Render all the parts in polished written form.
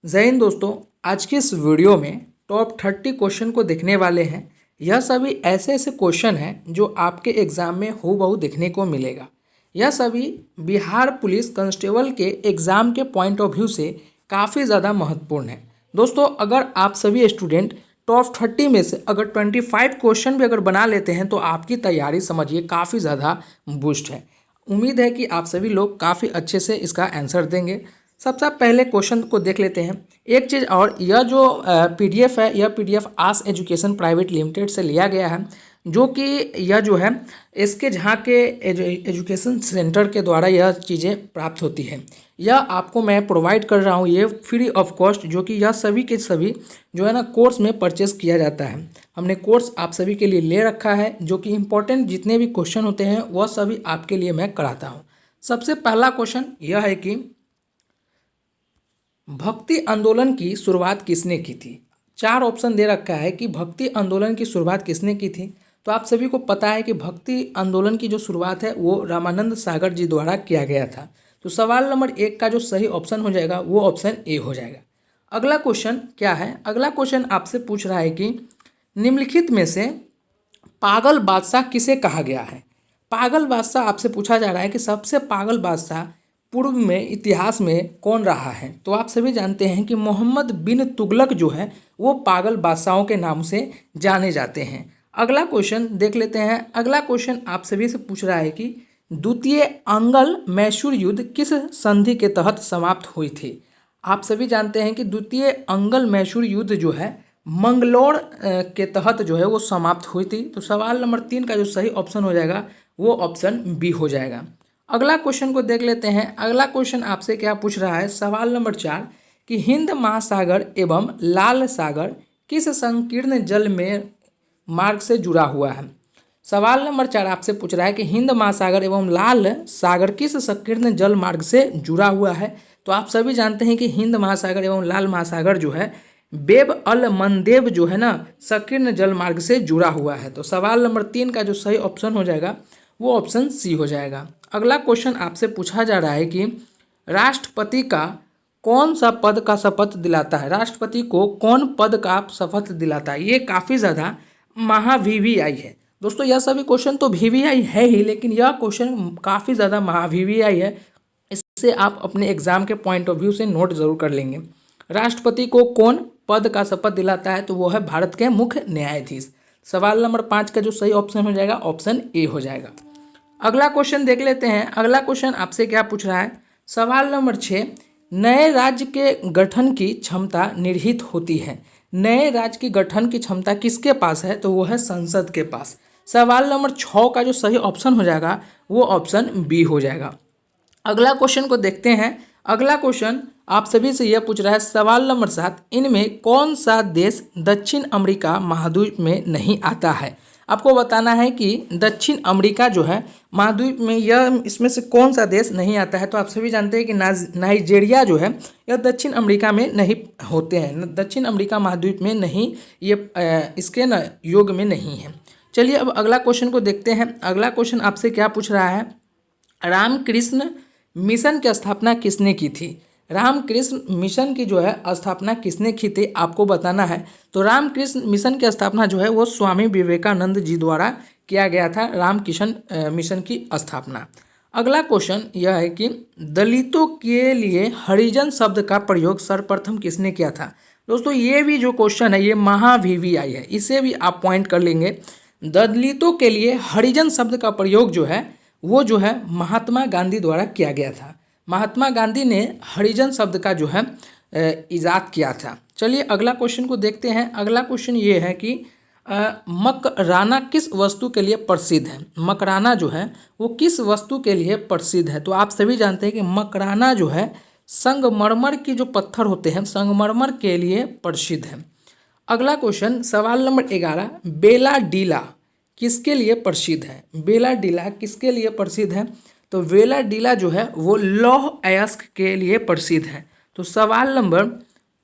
जय हिंद दोस्तों। आज की इस वीडियो में टॉप 30 क्वेश्चन को देखने वाले हैं। यह सभी ऐसे ऐसे क्वेश्चन हैं जो आपके एग्ज़ाम में हूबहू देखने को मिलेगा। यह सभी बिहार पुलिस कांस्टेबल के एग्ज़ाम के पॉइंट ऑफ व्यू से काफ़ी ज़्यादा महत्वपूर्ण है। दोस्तों, अगर आप सभी स्टूडेंट टॉप 30 में से अगर 25 क्वेश्चन भी अगर बना लेते हैं तो आपकी तैयारी समझिए काफ़ी ज़्यादा बूस्ट है। उम्मीद है कि आप सभी लोग काफ़ी अच्छे से इसका आंसर देंगे। सबसे पहले क्वेश्चन को देख लेते हैं। एक चीज़ और, यह जो पीडीएफ है, यह पीडीएफ आस एजुकेशन प्राइवेट लिमिटेड से लिया गया है, जो कि यह जो है इसके जहाँ के एजुकेशन सेंटर के द्वारा यह चीज़ें प्राप्त होती है। यह आपको मैं प्रोवाइड कर रहा हूँ, ये फ्री ऑफ कॉस्ट, जो कि यह सभी के सभी जो है ना कोर्स में परचेस किया जाता है। हमने कोर्स आप सभी के लिए ले रखा है, जो कि इम्पोर्टेंट जितने भी क्वेश्चन होते हैं वह सभी आपके लिए मैं कराता हूँ। सबसे पहला क्वेश्चन यह है कि भक्ति आंदोलन की शुरुआत किसने की थी। 4 ऑप्शन दे रखा है कि भक्ति आंदोलन की शुरुआत किसने की थी। तो आप सभी को पता है कि भक्ति आंदोलन की जो शुरुआत है वो रामानंद सागर जी द्वारा किया गया था। तो सवाल नंबर 1 का जो सही ऑप्शन हो जाएगा वो ऑप्शन ए हो जाएगा। अगला क्वेश्चन क्या है? अगला क्वेश्चन आपसे पूछ रहा है कि निम्नलिखित में से पागल बादशाह किसे कहा गया है। पागल बादशाह आपसे पूछा जा रहा है कि सबसे पागल बादशाह पूर्व में इतिहास में कौन रहा है। तो आप सभी जानते हैं कि मोहम्मद बिन तुगलक जो है वो पागल बादशाहों के नाम से जाने जाते हैं। अगला क्वेश्चन देख लेते हैं। अगला क्वेश्चन आप सभी से पूछ रहा है कि द्वितीय अंगल मैसूर युद्ध किस संधि के तहत समाप्त हुई थी। आप सभी जानते हैं कि द्वितीय अंगल मैसूर युद्ध जो है मंगलोर के तहत जो है वो समाप्त हुई थी। तो सवाल नंबर 3 का जो सही ऑप्शन हो जाएगा वो ऑप्शन बी हो जाएगा। अगला क्वेश्चन को देख लेते हैं। अगला क्वेश्चन आपसे क्या पूछ रहा है? सवाल नंबर 4 कि हिंद महासागर एवं लाल सागर किस संकीर्ण जल में मार्ग से जुड़ा हुआ है। सवाल नंबर 4 आपसे पूछ रहा है कि हिंद महासागर एवं लाल सागर किस संकीर्ण जल मार्ग से जुड़ा हुआ है। तो आप सभी जानते हैं कि हिंद महासागर एवं लाल महासागर जो है बेब अल मंदेब जो है ना संकीर्ण जल मार्ग से जुड़ा हुआ है। तो सवाल नंबर 3 का जो सही ऑप्शन हो जाएगा वो ऑप्शन सी हो जाएगा। अगला क्वेश्चन आपसे पूछा जा रहा है कि राष्ट्रपति का कौन सा पद का शपथ दिलाता है। राष्ट्रपति को कौन पद का शपथ दिलाता है। ये काफ़ी ज़्यादा महा वीवीआई है। दोस्तों, यह सभी क्वेश्चन तो वीवीआई है ही, लेकिन यह क्वेश्चन काफ़ी ज़्यादा महा वीवीआई है। इससे आप अपने एग्जाम के पॉइंट ऑफ व्यू से नोट जरूर कर लेंगे। राष्ट्रपति को कौन पद का शपथ दिलाता है? तो वो है भारत के मुख्य न्यायाधीश। सवाल नंबर 5 का जो सही ऑप्शन हो जाएगा ऑप्शन ए हो जाएगा। अगला क्वेश्चन देख लेते हैं। अगला क्वेश्चन आपसे क्या पूछ रहा है? सवाल नंबर 6 नए राज्य के गठन की क्षमता निहित होती है। नए राज्य की गठन की क्षमता किसके पास है? तो वो है संसद के पास। सवाल नंबर 6 का जो सही ऑप्शन हो जाएगा वो ऑप्शन बी हो जाएगा। अगला क्वेश्चन को देखते हैं। अगला क्वेश्चन आप सभी से यह पूछ रहा है। सवाल नंबर 7 इनमें कौन सा देश दक्षिण अमेरिका महाद्वीप में नहीं आता है। आपको बताना है कि दक्षिण अमेरिका जो है महाद्वीप में यह इसमें से कौन सा देश नहीं आता है। तो आप सभी जानते हैं कि नाइजीरिया जो है यह दक्षिण अमेरिका में नहीं होते हैं, दक्षिण अमेरिका महाद्वीप में नहीं, ये इसके न योग में नहीं है। चलिए अब अगला क्वेश्चन को देखते हैं। अगला क्वेश्चन आपसे क्या पूछ रहा है? रामकृष्ण मिशन की स्थापना किसने की थी। रामकृष्ण मिशन की जो है स्थापना किसने की थी आपको बताना है। तो रामकृष्ण मिशन की स्थापना जो है वो स्वामी विवेकानंद जी द्वारा किया गया था, रामकृष्ण मिशन की स्थापना। अगला क्वेश्चन यह है कि दलितों के लिए हरिजन शब्द का प्रयोग सर्वप्रथम किसने किया था। दोस्तों, ये भी जो क्वेश्चन है ये महा वीवीआई है, इसे भी आप पॉइंट कर लेंगे। दलितों के लिए हरिजन शब्द का प्रयोग जो है वो जो है महात्मा गांधी द्वारा किया गया था। महात्मा गांधी ने हरिजन शब्द का जो है इजाद किया था। चलिए अगला क्वेश्चन को देखते हैं। अगला क्वेश्चन ये है कि मकराना किस वस्तु के लिए प्रसिद्ध है। मकराना जो है वो किस वस्तु के लिए प्रसिद्ध है। तो आप सभी जानते हैं कि मकराना जो है संगमरमर की जो पत्थर होते हैं संगमरमर के लिए प्रसिद्ध है। अगला क्वेश्चन सवाल नंबर 11 बेला डीला किसके लिए प्रसिद्ध है। बेला डीला किसके लिए प्रसिद्ध है? तो बेला डीला जो है वो लौह अयस्क के लिए प्रसिद्ध है। तो सवाल नंबर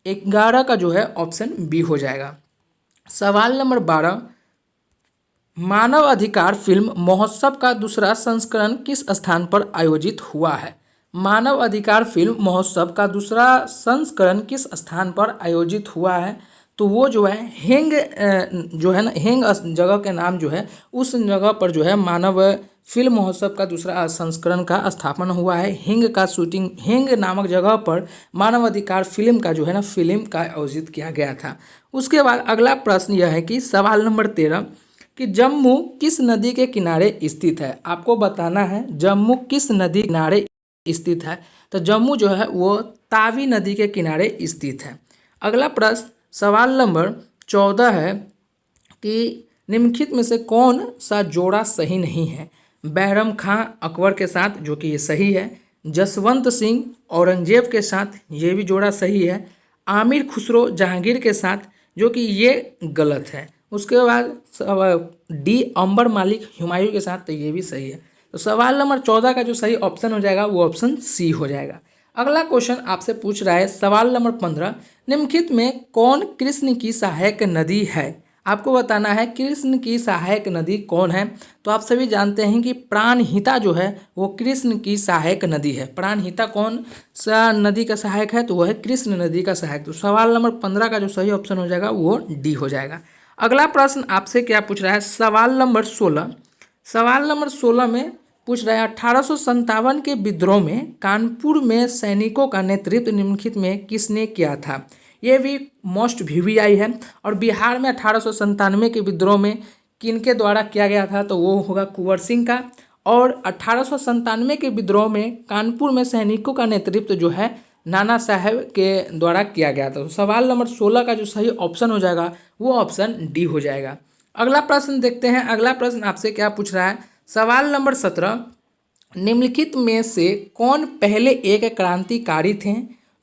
11 का जो है ऑप्शन बी हो जाएगा। सवाल नंबर 12 मानव अधिकार फिल्म महोत्सव का दूसरा संस्करण किस स्थान पर आयोजित हुआ है। मानव अधिकार फिल्म महोत्सव का दूसरा संस्करण किस स्थान पर आयोजित हुआ है? तो वो जो है हेंग जो है ना, हेंग जगह के नाम जो है उस जगह पर जो है मानव फिल्म महोत्सव का दूसरा संस्करण का स्थापना हुआ है। हेंग का शूटिंग हेंग नामक जगह पर मानव अधिकार फिल्म का जो है ना फिल्म का आयोजित किया गया था। उसके बाद अगला प्रश्न यह है कि सवाल नंबर 13 कि जम्मू किस नदी के किनारे स्थित है? आपको बताना है जम्मू किस नदी के किनारे स्थित है। तो जम्मू जो है वो तावी नदी के किनारे स्थित है। अगला प्रश्न सवाल नंबर 14 है कि निम्नलिखित में से कौन सा जोड़ा सही नहीं है? बैरम खां अकबर के साथ, जो कि ये सही है। जसवंत सिंह औरंगजेब के साथ, ये भी जोड़ा सही है। आमिर खुसरो जहांगीर के साथ, जो कि ये गलत है। उसके बाद डी अंबर मालिक हुमायूं के साथ, तो ये भी सही है। तो सवाल नंबर 14 का जो सही ऑप्शन हो जाएगा वो ऑप्शन सी हो जाएगा। अगला क्वेश्चन आपसे पूछ रहा है सवाल नंबर 15, निम्नलिखित में कौन कृष्ण की सहायक नदी है? आपको बताना है कृष्ण की सहायक नदी कौन है। तो आप सभी जानते हैं कि प्राणहिता जो है वो कृष्ण की सहायक नदी है। प्राणहिता कौन सा नदी का सहायक है? तो वो है कृष्ण नदी का सहायक। तो सवाल नंबर 15 का जो सही ऑप्शन हो जाएगा वो डी हो जाएगा। अगला प्रश्न आपसे क्या पूछ रहा है सवाल नंबर 16। सवाल नंबर 16 में पूछ रहा है 1857 के विद्रोह में कानपुर में सैनिकों का नेतृत्व निम्नलिखित में किसने किया था? ये भी मोस्ट वीवीआई है। और बिहार में 1897 के विद्रोह में किनके द्वारा किया गया था? तो वो होगा कुंवर सिंह का। और 1897 के विद्रोह में कानपुर में सैनिकों का नेतृत्व जो है नाना साहब के द्वारा किया गया था। तो सवाल नंबर 16 का जो सही ऑप्शन हो जाएगा वो ऑप्शन डी हो जाएगा। अगला प्रश्न देखते हैं। अगला प्रश्न आपसे क्या पूछ रहा है सवाल नंबर 17, निम्नलिखित में से कौन पहले एक क्रांतिकारी थे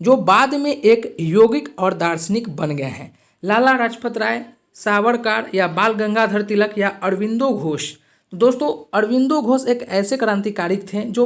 जो बाद में एक यौगिक और दार्शनिक बन गए हैं? लाला लाजपत राय, सावरकर या बाल गंगाधर तिलक या अरविंदो घोष? दोस्तों अरविंदो घोष एक ऐसे क्रांतिकारी थे जो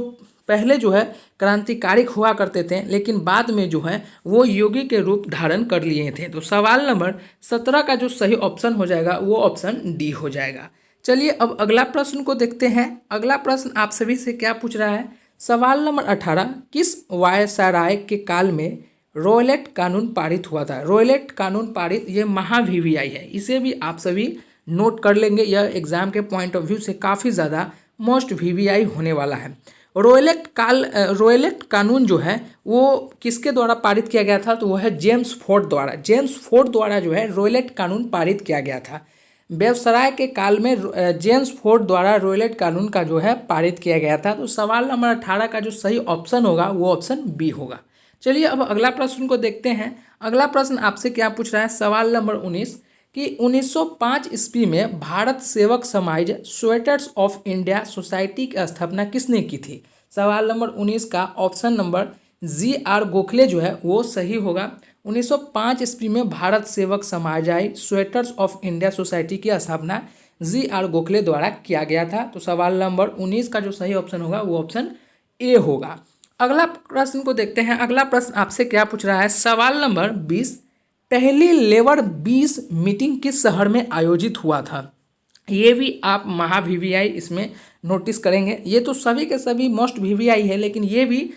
पहले जो है क्रांतिकारिक हुआ करते थे लेकिन बाद में जो है वो योगी के रूप धारण कर लिए थे। तो सवाल नंबर 17 का जो सही ऑप्शन हो जाएगा वो ऑप्शन डी हो जाएगा। चलिए अब अगला प्रश्न को देखते हैं। अगला प्रश्न आप सभी से क्या पूछ रहा है सवाल नंबर 18, किस वायसराय के काल में रॉयलेट कानून पारित हुआ था? रॉयलेट कानून पारित ये महावीवीआई है, इसे भी आप सभी नोट कर लेंगे। यह एग्जाम के पॉइंट ऑफ व्यू से काफ़ी ज़्यादा मोस्ट वीवीआई होने वाला है। रॉयलेट कानून जो है वो किसके द्वारा पारित किया गया था? तो वह है जेम्स फोर्ड द्वारा। जेम्स फोर्ड द्वारा जो है रॉयलेट कानून पारित किया गया था। व्यवसाय के काल में जेम्स फोर्ड द्वारा रॉयलेट कानून का जो है पारित किया गया था। तो सवाल नंबर 18 का जो सही ऑप्शन होगा वो ऑप्शन बी होगा। चलिए अब अगला प्रश्न को देखते हैं। अगला प्रश्न आपसे क्या पूछ रहा है सवाल नंबर 19 कि 1905 ईस्वी में भारत सेवक समाज स्वेटर्स ऑफ इंडिया सोसाइटी की स्थापना किसने की थी? सवाल नंबर 19 का option number G R Gokhale जो है वो सही होगा। 1905 ईस्वी में भारत सेवक समाजाई स्वेटर्स ऑफ इंडिया सोसाइटी की स्थापना जी आर गोखले द्वारा किया गया था। तो सवाल नंबर 19 का जो सही ऑप्शन होगा वो ऑप्शन ए होगा। अगला प्रश्न को देखते हैं। अगला प्रश्न आपसे क्या पूछ रहा है सवाल नंबर 20, पहली लेबर 20 मीटिंग किस शहर में आयोजित हुआ था? ये भी आप महा वीवीआई इसमें नोटिस करेंगे। ये तो सभी के सभी मोस्ट वीवीआई है लेकिन ये भी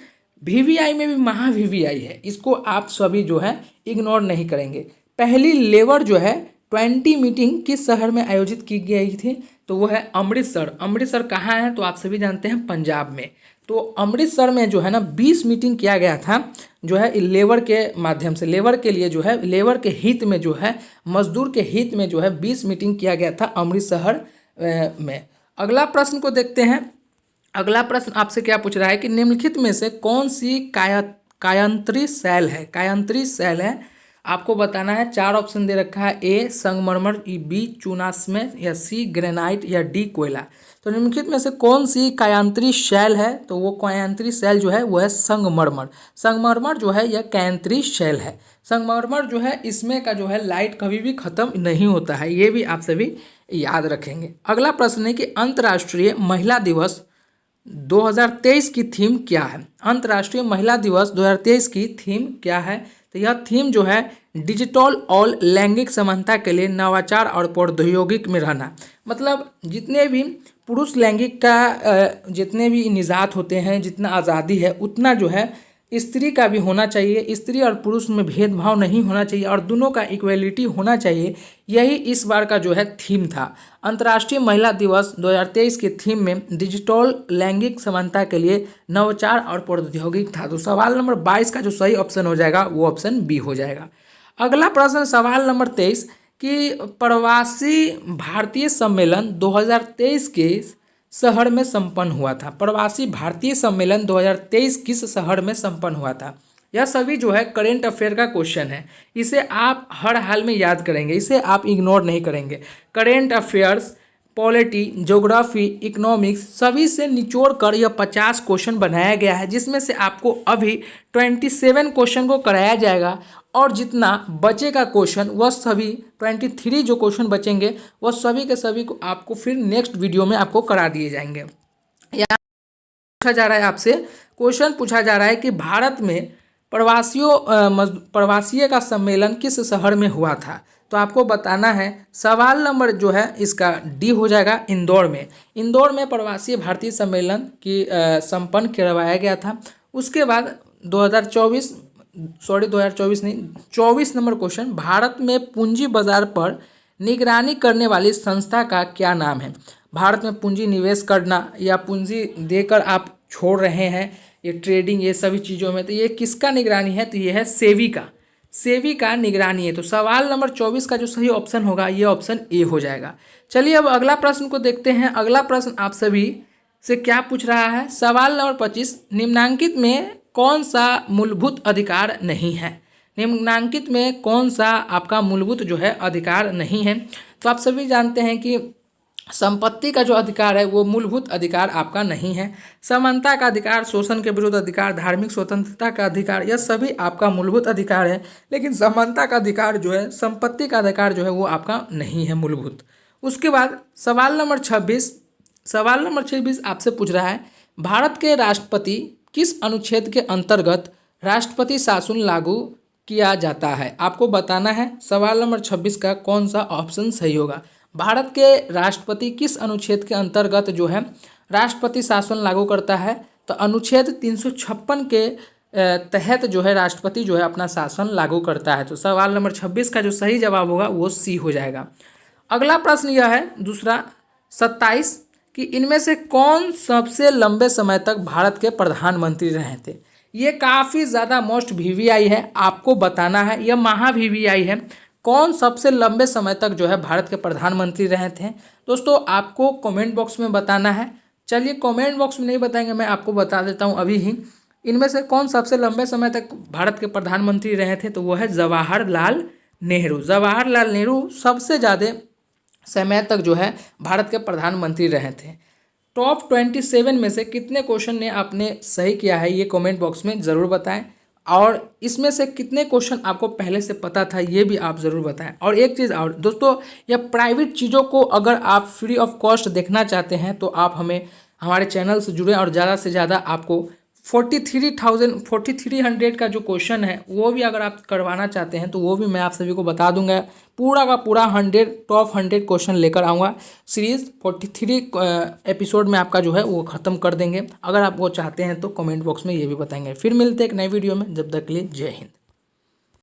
वीवीआई में भी महा वीवीआई है, इसको आप सभी जो है इग्नोर नहीं करेंगे। पहली लेबर जो है 20 मीटिंग किस शहर में आयोजित की गई थी? तो वो है अमृतसर। अमृतसर कहाँ है? तो आप सभी जानते हैं पंजाब में। तो अमृतसर में जो है ना 20 मीटिंग किया गया था जो है लेबर के माध्यम से, लेबर के लिए जो है लेबर के हित में जो है मजदूर के हित में जो है 20 मीटिंग किया गया था अमृतसर में। अगला प्रश्न को देखते हैं। अगला प्रश्न आपसे क्या पूछ रहा है कि निम्नलिखित में से कौन सी कायांतरी शैल है? कायांतरी शैल है, आपको बताना है। 4 ऑप्शन दे रखा है, ए संगमरमर, बी चूनास्मेंट या सी ग्रेनाइट या डी कोयला। तो निम्नलिखित में से कौन सी कायांतरी शैल है? तो वो कायांतरी शैल जो है वो है संगमरमर। संगमरमर जो है यह कायांतरी शैल है। संगमरमर जो है इसमें का जो है लाइट कभी भी खत्म नहीं होता है, ये भी आप सभी याद रखेंगे। अगला प्रश्न है कि अंतर्राष्ट्रीय महिला दिवस 2023 की थीम क्या है? अंतर्राष्ट्रीय महिला दिवस 2023 की थीम क्या है? तो यह थीम जो है डिजिटल और लैंगिक समानता के लिए नवाचार और प्रौद्योगिक में रहना। मतलब जितने भी पुरुष लैंगिक का जितने भी निजात होते हैं, जितना आज़ादी है उतना जो है स्त्री का भी होना चाहिए। स्त्री और पुरुष में भेदभाव नहीं होना चाहिए और दोनों का इक्वलिटी होना चाहिए। यही इस बार का जो है थीम था। अंतर्राष्ट्रीय महिला दिवस 2023 के थीम में डिजिटल लैंगिक समानता के लिए नवाचार और प्रौद्योगिक था। तो सवाल नंबर 22 का जो सही ऑप्शन हो जाएगा वो ऑप्शन बी हो जाएगा। अगला प्रश्न सवाल नंबर 23 कि प्रवासी भारतीय सम्मेलन 2023 के शहर में संपन्न हुआ था। प्रवासी भारतीय सम्मेलन 2023 किस शहर में संपन्न हुआ था? यह सभी जो है करेंट अफेयर का क्वेश्चन है। इसे आप हर हाल में याद करेंगे, इसे आप इग्नोर नहीं करेंगे। Current affairs, polity, geography, economics सभी से निचोड़ कर यह 50 क्वेश्चन बनाया गया है, जिसमें से आपको अभी 27 क्वेश्चन को कराया जाएगा और जितना बचेगा क्वेश्चन वह सभी 23 जो क्वेश्चन बचेंगे वह सभी के सभी को आपको फिर नेक्स्ट वीडियो में आपको करा दिए जाएंगे। यहाँ पूछा जा रहा है आपसे, क्वेश्चन पूछा जा रहा है कि भारत में प्रवासीय का सम्मेलन किस शहर में हुआ था? तो आपको बताना है। सवाल नंबर जो है इसका डी हो जाएगा, इंदौर में। इंदौर में प्रवासी भारतीय सम्मेलन की संपन्न करवाया गया था। उसके बाद 2024 नहीं, 24 नंबर क्वेश्चन, भारत में पूंजी बाजार पर निगरानी करने वाली संस्था का क्या नाम है? भारत में पूंजी निवेश करना या पूंजी देकर आप छोड़ रहे हैं ये ट्रेडिंग ये सभी चीज़ों में, तो ये किसका निगरानी है? तो ये है सेबी का। सेबी का निगरानी है। तो सवाल नंबर 24 का जो सही ऑप्शन होगा ये ऑप्शन ए हो जाएगा। चलिए अब अगला प्रश्न को देखते हैं। अगला प्रश्न आप सभी से क्या पूछ रहा है? सवाल नंबर 25, निम्नांकित में कौन सा मूलभूत अधिकार नहीं है? निम्नांकित में कौन सा आपका मूलभूत जो है अधिकार नहीं है? तो आप सभी जानते हैं कि संपत्ति का जो अधिकार है वो मूलभूत अधिकार आपका नहीं है। समानता का अधिकार, शोषण के विरुद्ध अधिकार, धार्मिक स्वतंत्रता का अधिकार, यह सभी आपका मूलभूत अधिकार है। लेकिन समानता का अधिकार जो है, संपत्ति का अधिकार जो है वो आपका नहीं है मूलभूत। उसके बाद सवाल नंबर 26 आपसे पूछ रहा है, भारत के राष्ट्रपति किस अनुच्छेद के अंतर्गत राष्ट्रपति शासन लागू किया जाता है? आपको बताना है सवाल नंबर 26 का कौन सा ऑप्शन सही होगा। भारत के राष्ट्रपति किस अनुच्छेद के अंतर्गत जो है राष्ट्रपति शासन लागू करता है? तो अनुच्छेद 356 के तहत जो है राष्ट्रपति जो है अपना शासन लागू करता है। तो सवाल नंबर 26 का जो सही जवाब होगा वो सी हो जाएगा। अगला प्रश्न यह है दूसरा 27 कि इनमें से कौन सबसे लंबे समय तक भारत के प्रधानमंत्री रहे थे? ये काफ़ी ज़्यादा मोस्ट वीवीआई है, आपको बताना है। यह महा वीवीआई है। कौन सबसे लंबे समय तक जो है भारत के प्रधानमंत्री रहे थे? दोस्तों आपको कमेंट बॉक्स में बताना है। चलिए कमेंट बॉक्स में नहीं बताएंगे, मैं आपको बता देता हूँ अभी ही। इनमें से कौन सबसे लंबे समय तक भारत के प्रधानमंत्री रहे थे? तो वो है जवाहरलाल नेहरू। जवाहरलाल नेहरू सबसे ज़्यादा समय तक जो है भारत के प्रधानमंत्री रहे थे। टॉप 27 में से कितने क्वेश्चन ने आपने सही किया है ये कमेंट बॉक्स में ज़रूर बताएं। और इसमें से कितने क्वेश्चन आपको पहले से पता था ये भी आप ज़रूर बताएं। और एक चीज़ और दोस्तों, यह प्राइवेट चीज़ों को अगर आप फ्री ऑफ कॉस्ट देखना चाहते हैं तो आप हमारे चैनल से जुड़े और ज़्यादा से ज़्यादा आपको 4300 का जो क्वेश्चन है वो भी अगर आप करवाना चाहते हैं तो वो भी मैं आप सभी को बता दूंगा। पूरा का पूरा टॉप 100 क्वेश्चन लेकर आऊँगा। सीरीज़ 43 एपिसोड में आपका जो है वो ख़त्म कर देंगे। अगर आप वो चाहते हैं तो कमेंट बॉक्स में ये भी बताएंगे। फिर मिलते हैं एक नए वीडियो में, जब तक के लिए जय हिंद।